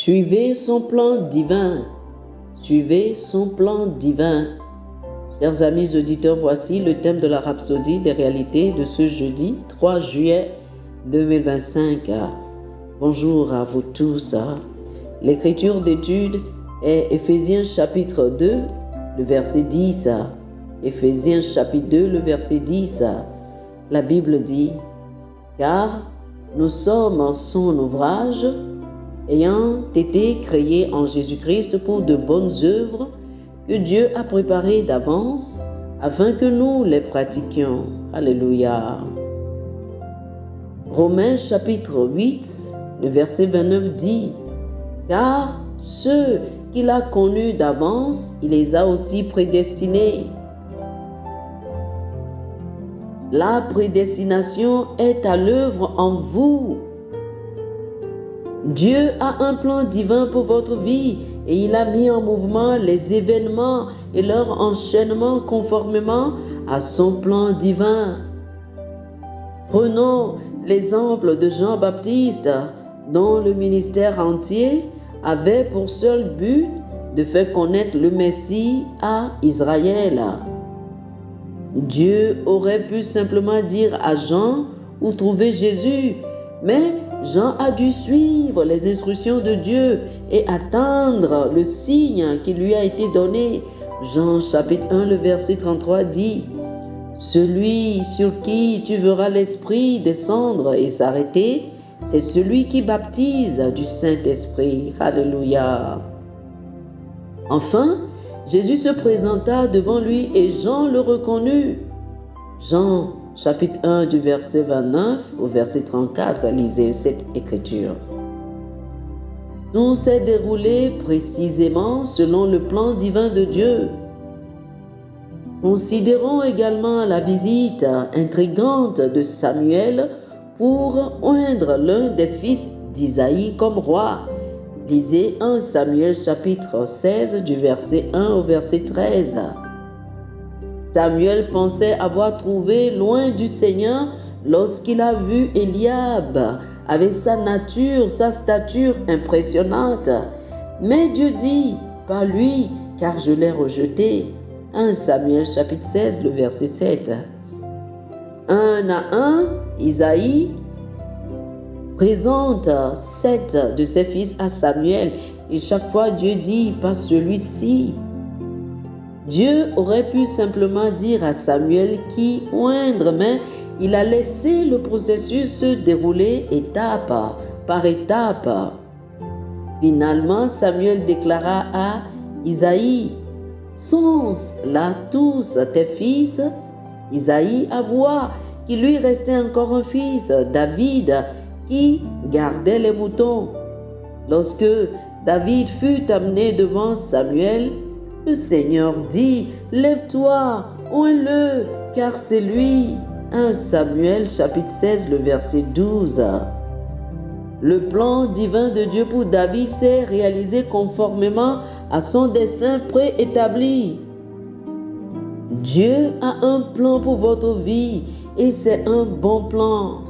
Suivez son plan divin. Suivez son plan divin. Chers amis auditeurs, voici le thème de la rhapsodie des réalités de ce jeudi 3 juillet 2025. Bonjour à vous tous. L'écriture d'étude est Éphésiens chapitre 2, le verset 10. Éphésiens chapitre 2, le verset 10. La Bible dit: car nous sommes son ouvrage, ayant été créés en Jésus-Christ pour de bonnes œuvres que Dieu a préparées d'avance afin que nous les pratiquions. Alléluia. Romains chapitre 8, le verset 29 dit: car ceux qu'il a connus d'avance, il les a aussi prédestinés. La prédestination est à l'œuvre en vous. Dieu a un plan divin pour votre vie et il a mis en mouvement les événements et leur enchaînement conformément à son plan divin. Prenons l'exemple de Jean-Baptiste, dont le ministère entier avait pour seul but de faire connaître le Messie à Israël. Dieu aurait pu simplement dire à Jean où trouver Jésus, mais Jean a dû suivre les instructions de Dieu et attendre le signe qui lui a été donné. Jean chapitre 1, le verset 33 dit: celui sur qui tu verras l'Esprit descendre et s'arrêter, c'est celui qui baptise du Saint-Esprit. Alléluia. Enfin, Jésus se présenta devant lui et Jean le reconnut. Jean chapitre 1 du verset 29 au verset 34, lisez cette écriture. Tout s'est déroulé précisément selon le plan divin de Dieu. Considérons également la visite intrigante de Samuel pour oindre l'un des fils d'Isaïe comme roi. Lisez 1 Samuel chapitre 16 du verset 1 au verset 13. Samuel pensait avoir trouvé loin du Seigneur lorsqu'il a vu Eliab avec sa nature, sa stature impressionnante. Mais Dieu dit: pas lui, car je l'ai rejeté. 1 Samuel chapitre 16, le verset 7. Un à un, Isaïe présente 7 de ses fils à Samuel et chaque fois Dieu dit: pas celui-ci. Dieu aurait pu simplement dire à Samuel qui oindre, mais il a laissé le processus se dérouler étape par étape. Finalement, Samuel déclara à Isaïe: sont-ce-là tous tes fils? Isaïe avoua qu'il lui restait encore un fils, David, qui gardait les moutons. Lorsque David fut amené devant Samuel, le Seigneur dit: lève-toi, oins-le, car c'est lui. 1 Samuel chapitre 16, le verset 12. Le plan divin de Dieu pour David s'est réalisé conformément à son dessein préétabli. Dieu a un plan pour votre vie et c'est un bon plan.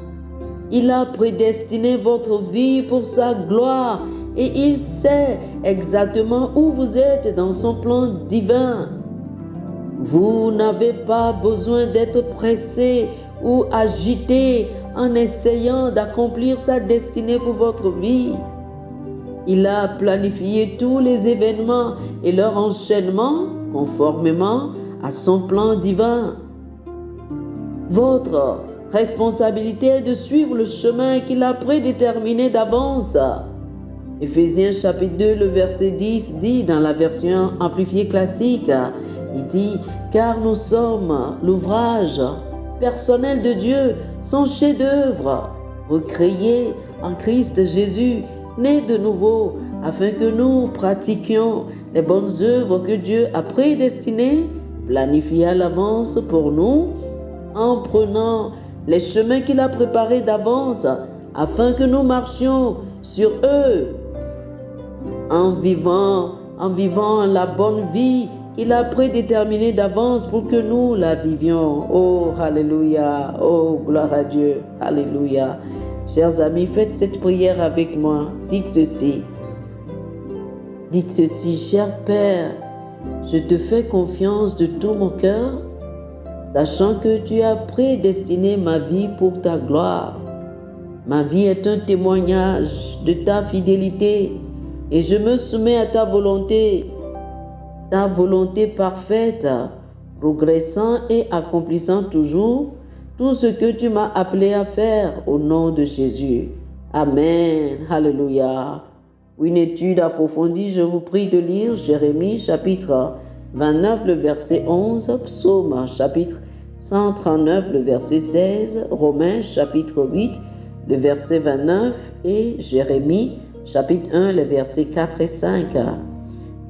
Il a prédestiné votre vie pour sa gloire et il sait exactement où vous êtes dans son plan divin. Vous n'avez pas besoin d'être pressé ou agité en essayant d'accomplir sa destinée pour votre vie. Il a planifié tous les événements et leur enchaînement conformément à son plan divin. Votre responsabilité est de suivre le chemin qu'il a prédéterminé d'avance. Éphésiens chapitre 2, le verset 10 dit dans la version amplifiée classique, il dit: car nous sommes l'ouvrage personnel de Dieu, son chef-d'œuvre, recréé en Christ Jésus, né de nouveau, afin que nous pratiquions les bonnes œuvres que Dieu a prédestinées, planifiées à l'avance pour nous, en prenant les chemins qu'il a préparés d'avance, afin que nous marchions sur eux, en vivant la bonne vie qu'il a prédéterminée d'avance pour que nous la vivions. Oh, alléluia, oh, gloire à Dieu, alléluia. Chers amis, faites cette prière avec moi. Dites ceci: Dites ceci, cher Père, je te fais confiance de tout mon cœur, sachant que tu as prédestiné ma vie pour ta gloire. Ma vie est un témoignage de ta fidélité et je me soumets à ta volonté parfaite, progressant et accomplissant toujours tout ce que tu m'as appelé à faire au nom de Jésus. Amen. Alléluia. Une étude approfondie, je vous prie de lire Jérémie chapitre 29, le verset 11, Psaume chapitre 139, le verset 16, Romains chapitre 8, le verset 29 et Jérémie chapitre 1, les versets 4 et 5.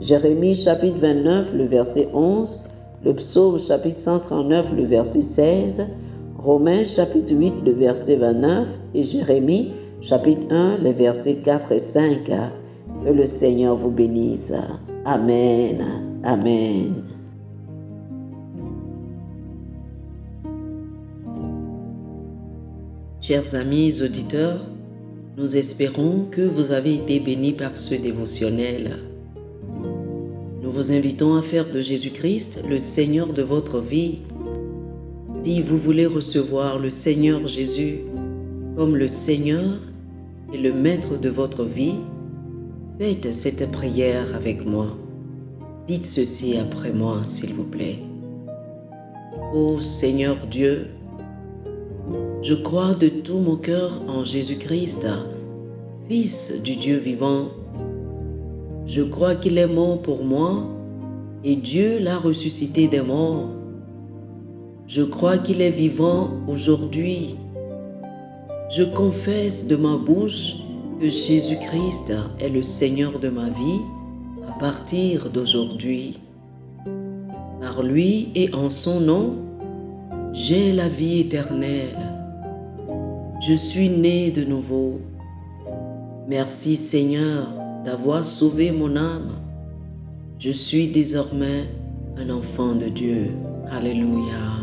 Jérémie chapitre 29, le verset 11, le Psaume chapitre 139, le verset 16, Romains chapitre 8, le verset 29 et Jérémie chapitre 1, les versets 4 et 5. Que le Seigneur vous bénisse. Amen. Amen. Chers amis auditeurs, nous espérons que vous avez été bénis par ce dévotionnel. Nous vous invitons à faire de Jésus-Christ le Seigneur de votre vie. Si vous voulez recevoir le Seigneur Jésus comme le Seigneur et le Maître de votre vie, faites cette prière avec moi. Dites ceci après moi, s'il vous plaît. Ô Seigneur Dieu, je crois de tout mon cœur en Jésus-Christ, Fils du Dieu vivant. Je crois qu'il est mort pour moi et Dieu l'a ressuscité des morts. Je crois qu'il est vivant aujourd'hui. Je confesse de ma bouche que Jésus-Christ est le Seigneur de ma vie à partir d'aujourd'hui. Par lui et en son nom, j'ai la vie éternelle. Je suis né de nouveau. Merci Seigneur d'avoir sauvé mon âme. Je suis désormais un enfant de Dieu. Alléluia.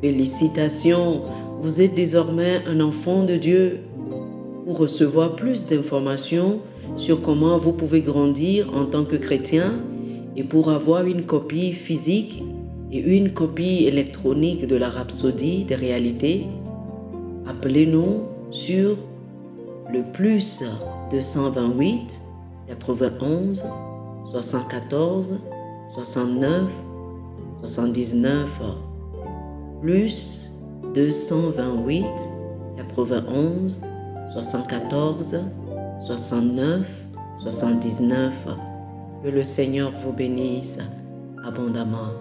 Félicitations, vous êtes désormais un enfant de Dieu. Pour recevoir plus d'informations sur comment vous pouvez grandir en tant que chrétien et pour avoir une copie physique et une copie électronique de la Rhapsodie des réalités, appelez-nous sur le plus 228 91 74 69 79 plus 228 91 74 69 79. Que le Seigneur vous bénisse abondamment.